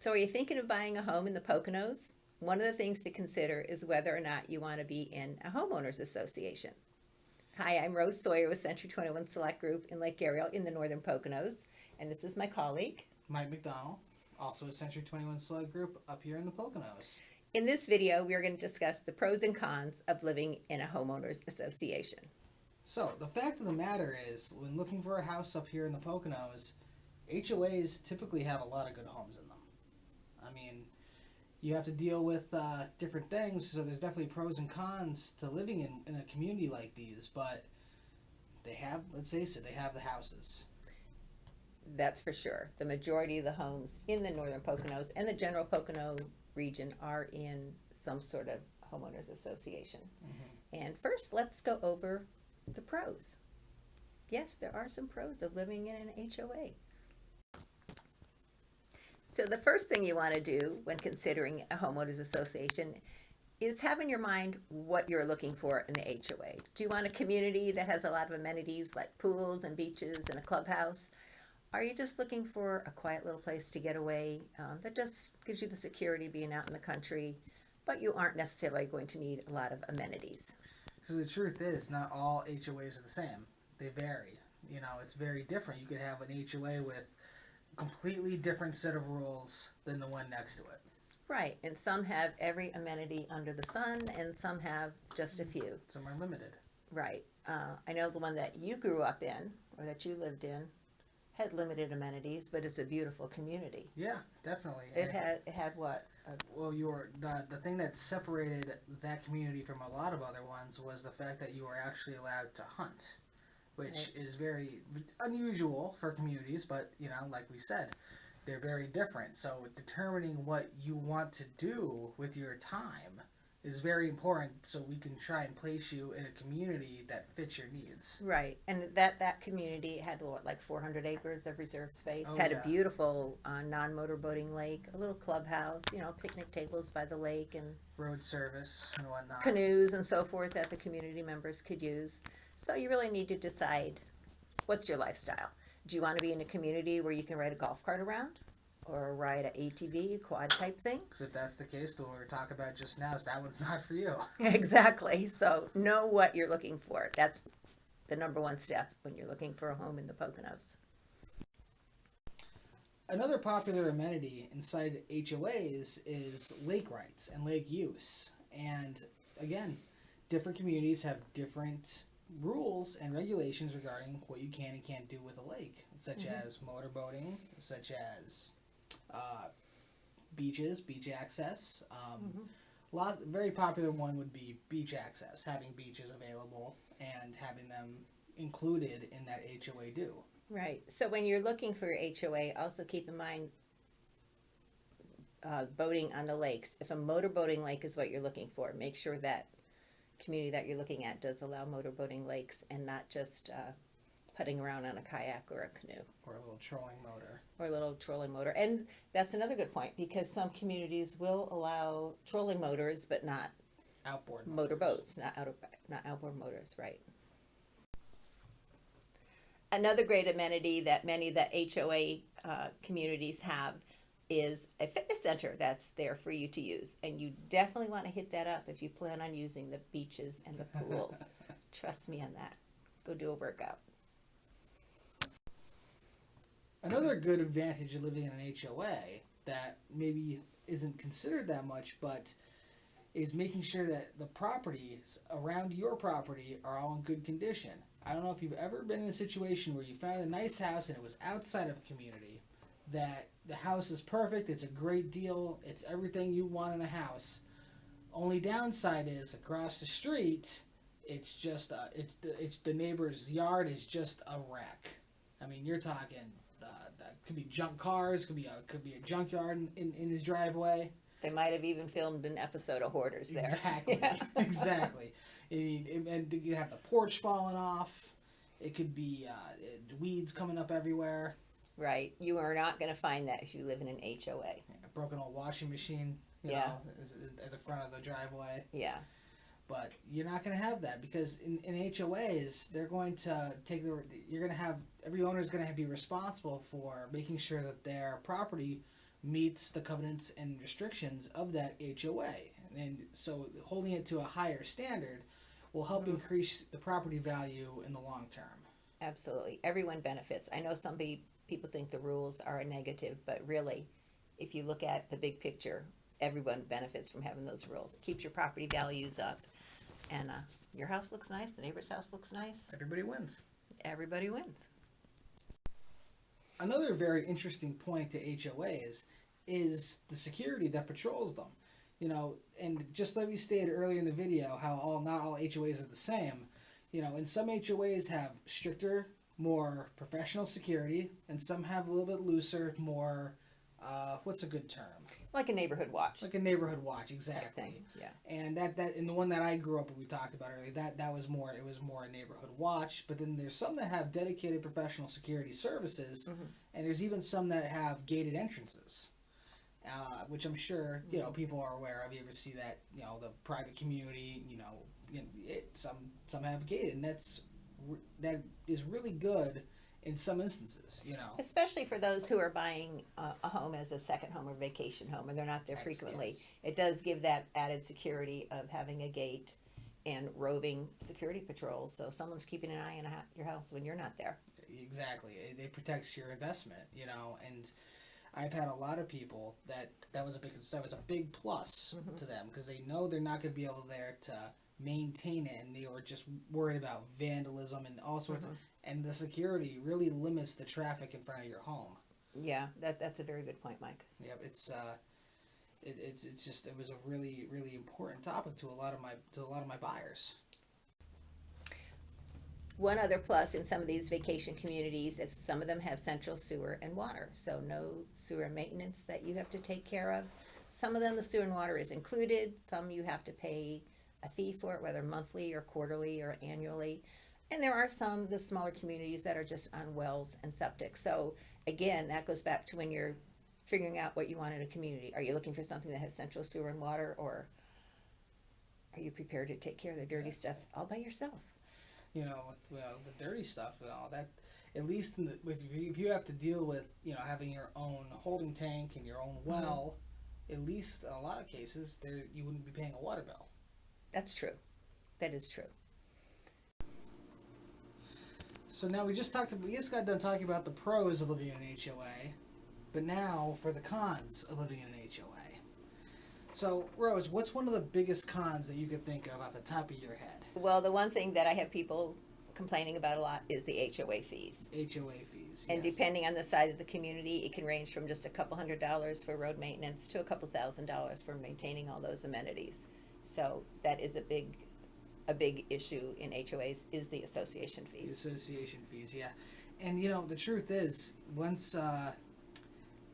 So are you thinking of buying a home in the Poconos? One of the things to consider is whether or not you want to be in a homeowners association. Hi, I'm Rose Sawyer with Century 21 Select Group in Lake Ariel in the Northern Poconos, and this is my colleague. Mike McDonald, also a Century 21 Select Group up here in the Poconos. In this video, we are going to discuss the pros and cons of living in a homeowners association. So, the fact of the matter is, when looking for a house up here in the Poconos, HOAs typically have a lot of good homes in them. I mean, you have to deal with different things, so there's definitely pros and cons to living in a community like these, but they have, let's face it, they have the houses. That's for sure. The majority of the homes in the Northern Poconos and the general Pocono region are in some sort of homeowners association. Mm-hmm. And first, let's go over the pros. Yes, there are some pros of living in an HOA. So the first thing you want to do when considering a homeowners association is have in your mind what you're looking for in the HOA. Do you want a community that has a lot of amenities like pools and beaches and a clubhouse? Are you just looking for a quiet little place to get away that just gives you the security being out in the country, but you aren't necessarily going to need a lot of amenities? Because the truth is, not all HOAs are the same. They vary. You know, it's very different. You could have an HOA with a completely different set of rules than the one next to it. Right, and some have every amenity under the sun, and some have just a few. Some are limited. Right. I know the one that you grew up in, or that you lived in, had limited amenities, but it's a beautiful community. Yeah, definitely. It had what? Well, the thing that separated that community from a lot of other ones was the fact that you were actually allowed to hunt, which is very unusual for communities, but, you know, like we said, they're very different. So determining what you want to do with your time is very important, so we can try and place you in a community that fits your needs. Right, and that community had what, like 400 acres of reserve space, had a beautiful non-motorboating lake, a little clubhouse, you know, picnic tables by the lake, and road service and whatnot, canoes and so forth that the community members could use. So you really need to decide, what's your lifestyle? Do you want to be in a community where you can ride a golf cart around? Or ride an ATV, quad type thing? Because if that's the case, the one we were talking about just now, that one's not for you. Exactly. So know what you're looking for. That's the number one step when you're looking for a home in the Poconos. Another popular amenity inside HOAs is lake rights and lake use. And again, different communities have different rules and regulations regarding what you can and can't do with a lake, such as motorboating, such as beaches, beach access. Very popular one would be beach access, having beaches available and having them included in that HOA due. Right. So when you're looking for your HOA, also keep in mind boating on the lakes. If a motorboating lake is what you're looking for, make sure that community that you're looking at does allow motorboating lakes and not just putting around on a kayak or a canoe. Or a little trolling motor. Or a little trolling motor. And that's another good point, because some communities will allow trolling motors, but not outboard motorboats, not outboard motors, right. Another great amenity that many of the HOA communities have is a fitness center that's there for you to use. And you definitely want to hit that up if you plan on using the beaches and the pools. Trust me on that. Go do a workout. Another good advantage of living in an HOA that maybe isn't considered that much, but is making sure that the properties around your property are all in good condition. I don't know if you've ever been in a situation where you found a nice house and it was outside of a community, that the house is perfect, it's a great deal, it's everything you want in a house. Only downside is across the street, it's just it's the neighbor's yard is just a wreck. I mean, you're talking that could be junk cars, could be a junkyard in his driveway. They might have even filmed an episode of Hoarders there. Exactly, exactly. And you have the porch falling off. It could be weeds coming up everywhere. Right. You are not going to find that if you live in an HOA. A broken old washing machine, you know, is at the front of the driveway. Yeah. But you're not going to have that, because in HOAs, they're going to every owner is going to be responsible for making sure that their property meets the covenants and restrictions of that HOA. And so holding it to a higher standard will help increase the property value in the long term. Absolutely. Everyone benefits. I know people think the rules are a negative, but really, if you look at the big picture, everyone benefits from having those rules. It keeps your property values up, and your house looks nice, the neighbor's house looks nice. Everybody wins. Everybody wins. Another very interesting point to HOAs is the security that patrols them. You know, and just like we stated earlier in the video, how not all HOAs are the same. You know, and some HOAs have stricter, more professional security, and some have a little bit looser, more, what's a good term? Like a neighborhood watch. Like a neighborhood watch, exactly. Thing. Yeah. And that in the one that I grew up with, we talked about earlier, that was more, it was more a neighborhood watch. But then there's some that have dedicated professional security services, and there's even some that have gated entrances. Which I'm sure people are aware of. You ever see that the private community some have gated, and that is really good in some instances. Especially for those who are buying a home as a second home or vacation home, and they're not there frequently. Yes. It does give that added security of having a gate and roving security patrols, so someone's keeping an eye on your house when you're not there. Exactly, it protects your investment. And I've had a lot of people that was a big plus to them, because they know they're not going to be able there to maintain it, and they were just worried about vandalism and all sorts of, and the security really limits the traffic in front of your home. Yeah, that's a very good point, Mike. Yep, it's just, it was a really, really important topic to a lot of my buyers. One other plus in some of these vacation communities is some of them have central sewer and water, so no sewer maintenance that you have to take care of. Some of them, the sewer and water is included. Some you have to pay a fee for it, whether monthly or quarterly or annually. And there are some, the smaller communities, that are just on wells and septic. So again, that goes back to when you're figuring out what you want in a community. Are you looking for something that has central sewer and water, or are you prepared to take care of the dirty stuff all by yourself? The dirty stuff and all that, at least if you have to deal with, having your own holding tank and your own well, at least in a lot of cases, you wouldn't be paying a water bill. That's true. That is true. So now we just got done talking about the pros of living in an HOA, but now for the cons of living in an HOA. So, Rose, what's one of the biggest cons that you could think of off the top of your head? Well, the one thing that I have people complaining about a lot is the HOA fees. HOA fees. And yes. depending on the size of the community, it can range from just a couple $100s for road maintenance to a couple $1,000s for maintaining all those amenities. So that is a big issue in HOAs, is the association fees. The association fees, yeah. And the truth is, once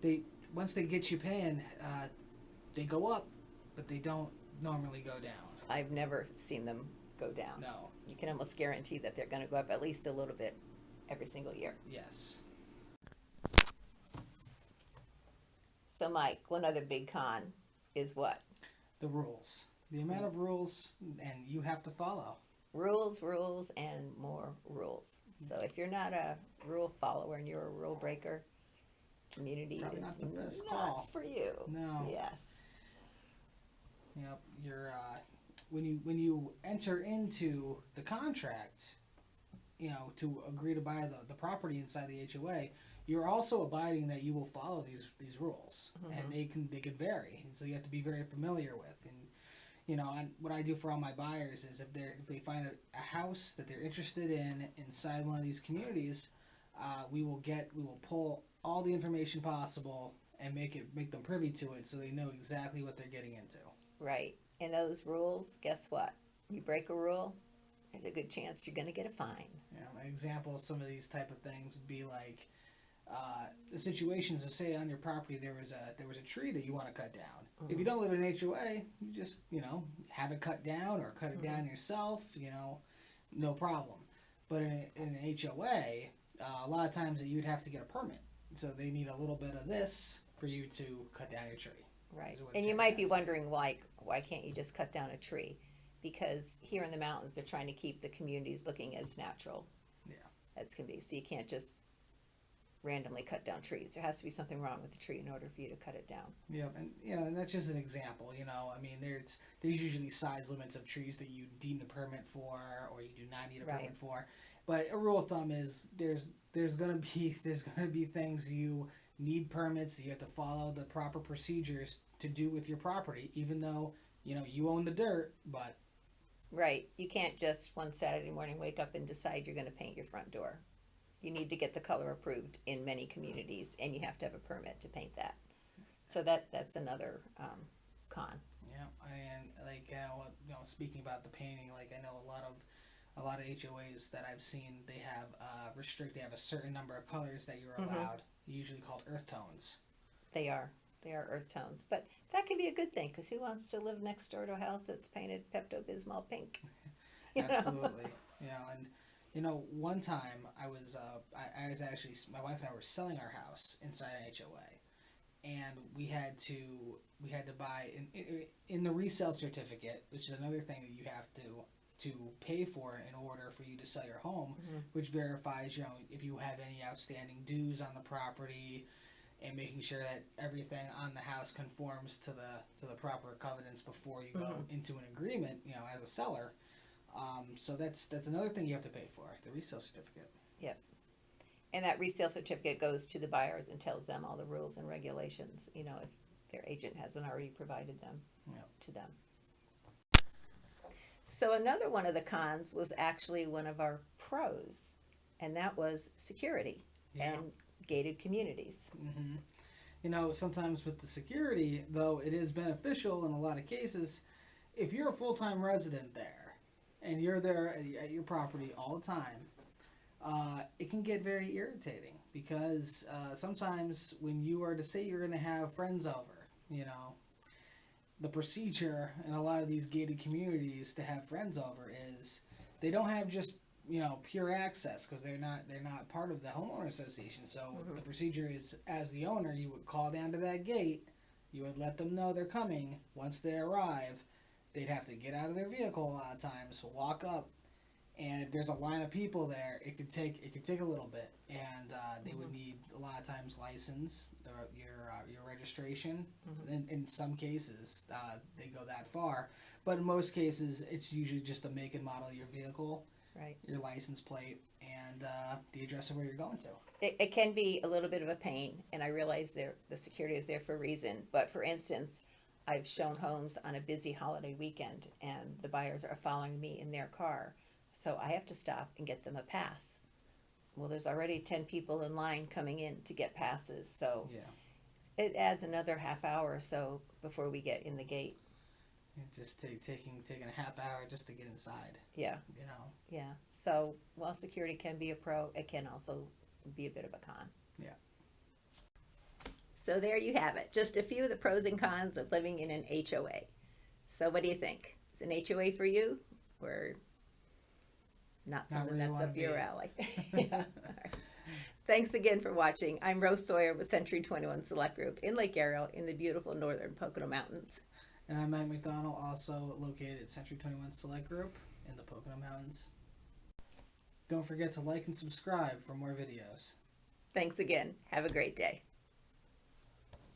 they get you paying, they go up, but they don't normally go down. I've never seen them go down. No. You can almost guarantee that they're going to go up at least a little bit every single year. Yes. So, Mike, one other big con is what? The rules. The amount of rules, and you have to follow. Rules, and more rules. So if you're not a rule follower and you're a rule breaker, community Probably is not the best not call. for you. No. Yes. Yep. You're when you enter into the contract, to agree to buy the property inside the HOA, you're also abiding that you will follow these rules, and they can vary. So you have to be very familiar with. And what I do for all my buyers is if they find a house that they're interested in inside one of these communities, we will pull all the information possible and make them privy to it, so they know exactly what they're getting into. Right. And those rules, guess what? You break a rule, there's a good chance you're going to get a fine. Yeah, an example of some of these type of things would be like the situations to say on your property there was a tree that you want to cut down. If you don't live in an HOA, you just have it cut down or cut it down yourself. No problem. But in an HOA, a lot of times you'd have to get a permit. So they need a little bit of this for you to cut down your tree. Right. And you might be wondering, like, why can't you just cut down a tree? Because here in the mountains, they're trying to keep the communities looking as natural as can be. So you can't just randomly cut down trees. There has to be something wrong with the tree in order for you to cut it down. Yeah, and and that's just an example. I mean, there's usually size limits of trees that you need a permit for, or you do not need a Right. permit for. But a rule of thumb is there's gonna be things you need permits that you have to follow the proper procedures to do with your property, even though you own the dirt. But Right. You can't just one Saturday morning wake up and decide you're going to paint your front door. You need to get the color approved in many communities, and you have to have a permit to paint that. So that's another con. yeah, and like speaking about the painting, like I know a lot of HOAs that I've seen, they have they have a certain number of colors that you're allowed, usually called earth tones. They are earth tones, but that can be a good thing because who wants to live next door to a house that's painted Pepto-Bismol pink? Absolutely. And one time I was actually, my wife and I were selling our house inside an HOA, and we had to buy in the resale certificate, which is another thing that you have to pay for in order for you to sell your home, which verifies if you have any outstanding dues on the property, and making sure that everything on the house conforms to the proper covenants before you go into an agreement, as a seller. So that's another thing you have to pay for, the resale certificate. Yep. And that resale certificate goes to the buyers and tells them all the rules and regulations, if their agent hasn't already provided them to them. So another one of the cons was actually one of our pros, and that was security and gated communities. Sometimes with the security, though, it is beneficial in a lot of cases. If you're a full-time resident there and you're there at your property all the time, it can get very irritating because sometimes when you are to say you're going to have friends over, the procedure in a lot of these gated communities to have friends over is they don't have just pure access because they're not part of the homeowner association. So the procedure is, as the owner, you would call down to that gate, you would let them know they're coming. Once they arrive, they'd have to get out of their vehicle a lot of times, walk up, and if there's a line of people there, it could take a little bit, and they would need a lot of times license, your registration. In some cases, they go that far, but in most cases, it's usually just the make and model of your vehicle. Right. Your license plate, and the address of where you're going to. It can be a little bit of a pain, and I realize the security is there for a reason. But for instance, I've shown homes on a busy holiday weekend, and the buyers are following me in their car. So I have to stop and get them a pass. Well, there's already 10 people in line coming in to get passes, so it adds another half hour or so before we get in the gate. Just taking a half hour just to get inside. Yeah. Yeah. So while security can be a pro, it can also be a bit of a con. Yeah. So there you have it. Just a few of the pros and cons of living in an HOA. So what do you think? Is an HOA for you, or not something that's up your alley? Yeah. All right. Thanks again for watching. I'm Rose Sawyer with Century 21 Select Group in Lake Ariel in the beautiful northern Pocono Mountains. And I'm Mike McDonald, also located at Century 21 Select Group in the Pocono Mountains. Don't forget to like and subscribe for more videos. Thanks again. Have a great day.